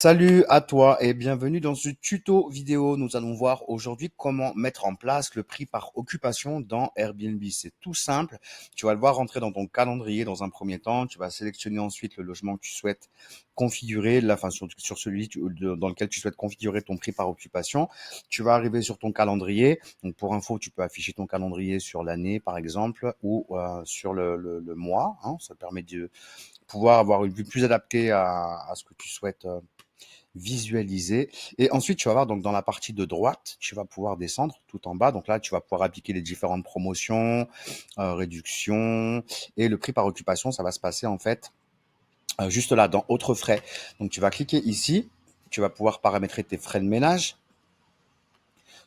Salut à toi et bienvenue dans ce tuto vidéo. Nous allons voir aujourd'hui comment mettre en place le prix par occupation dans Airbnb. C'est tout simple. Tu vas le voir rentrer dans ton calendrier dans un premier temps. Tu vas sélectionner ensuite le logement que tu souhaites configurer, sur celui dans lequel tu souhaites configurer ton prix par occupation. Tu vas arriver sur ton calendrier. Donc pour info, tu peux afficher ton calendrier sur l'année par exemple ou sur le mois, hein. Ça permet de pouvoir avoir une vue plus adaptée à ce que tu souhaites visualiser. Et ensuite, tu vas voir, donc, dans la partie de droite, tu vas pouvoir descendre tout en bas. Donc là, tu vas pouvoir appliquer les différentes promotions, réductions et le prix par occupation. Ça va se passer, en fait, juste là, dans autres frais. Donc, tu vas cliquer ici. Tu vas pouvoir paramétrer tes frais de ménage.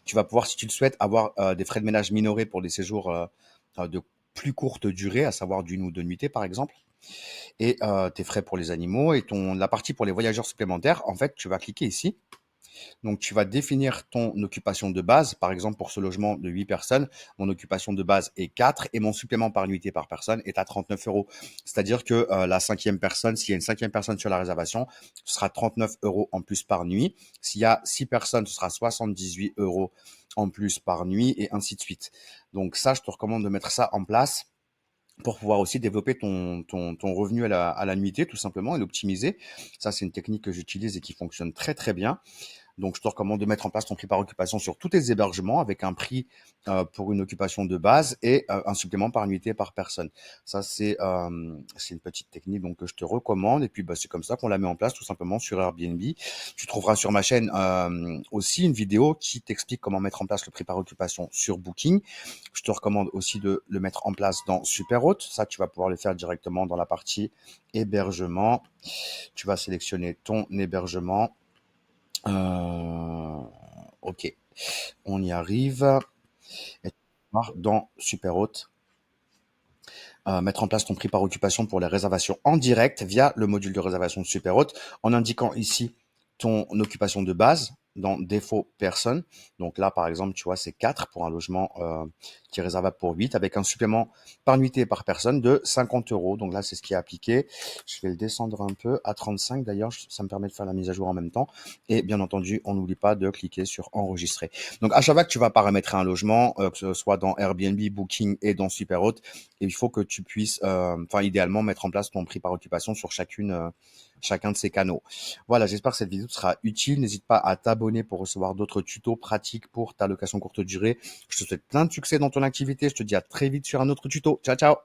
Tu vas pouvoir, si tu le souhaites, avoir des frais de ménage minorés pour des séjours de plus courte durée, à savoir d'une ou deux nuitées, par exemple, et tes frais pour les animaux et la partie pour les voyageurs supplémentaires. En fait, tu vas cliquer ici. Donc, tu vas définir ton occupation de base. Par exemple, pour ce logement de 8 personnes, mon occupation de base est 4 et mon supplément par nuitée par personne est à 39 euros. C'est-à-dire que la cinquième personne, s'il y a une cinquième personne sur la réservation, ce sera 39 euros en plus par nuit. S'il y a 6 personnes, ce sera 78 euros en plus par nuit et ainsi de suite. Donc ça, je te recommande de mettre ça en place pour pouvoir aussi développer ton revenu à la nuitée, tout simplement, et l'optimiser. Ça, c'est une technique que j'utilise et qui fonctionne très, très bien. Donc, je te recommande de mettre en place ton prix par occupation sur tous tes hébergements avec un prix pour une occupation de base et un supplément par nuitée par personne. Ça, c'est une petite technique donc, que je te recommande. Et puis, bah, c'est comme ça qu'on la met en place tout simplement sur Airbnb. Tu trouveras sur ma chaîne aussi une vidéo qui t'explique comment mettre en place le prix par occupation sur Booking. Je te recommande aussi de le mettre en place dans Superhot. Ça, tu vas pouvoir le faire directement dans la partie hébergement. Tu vas sélectionner ton hébergement. Ok, on y arrive. Et dans Superhot, mettre en place ton prix par occupation pour les réservations en direct via le module de réservation de Superhot en indiquant ici ton occupation de base dans défaut personne. Donc là, par exemple, tu vois, c'est 4 pour un logement qui est réservable pour 8 avec un supplément par nuitée et par personne de 50 euros. Donc là, c'est ce qui est appliqué. Je vais le descendre un peu à 35. D'ailleurs, ça me permet de faire la mise à jour en même temps. Et bien entendu, on n'oublie pas de cliquer sur enregistrer. Donc à chaque fois que tu vas paramétrer un logement, que ce soit dans Airbnb, Booking et dans Superhot, et il faut que tu puisses, idéalement mettre en place ton prix par occupation sur chacun de ces canaux. Voilà, j'espère que cette vidéo te sera utile. N'hésite pas à t'abonner pour recevoir d'autres tutos pratiques pour ta location courte durée. Je te souhaite plein de succès dans ton activité. Je te dis à très vite sur un autre tuto. Ciao, ciao!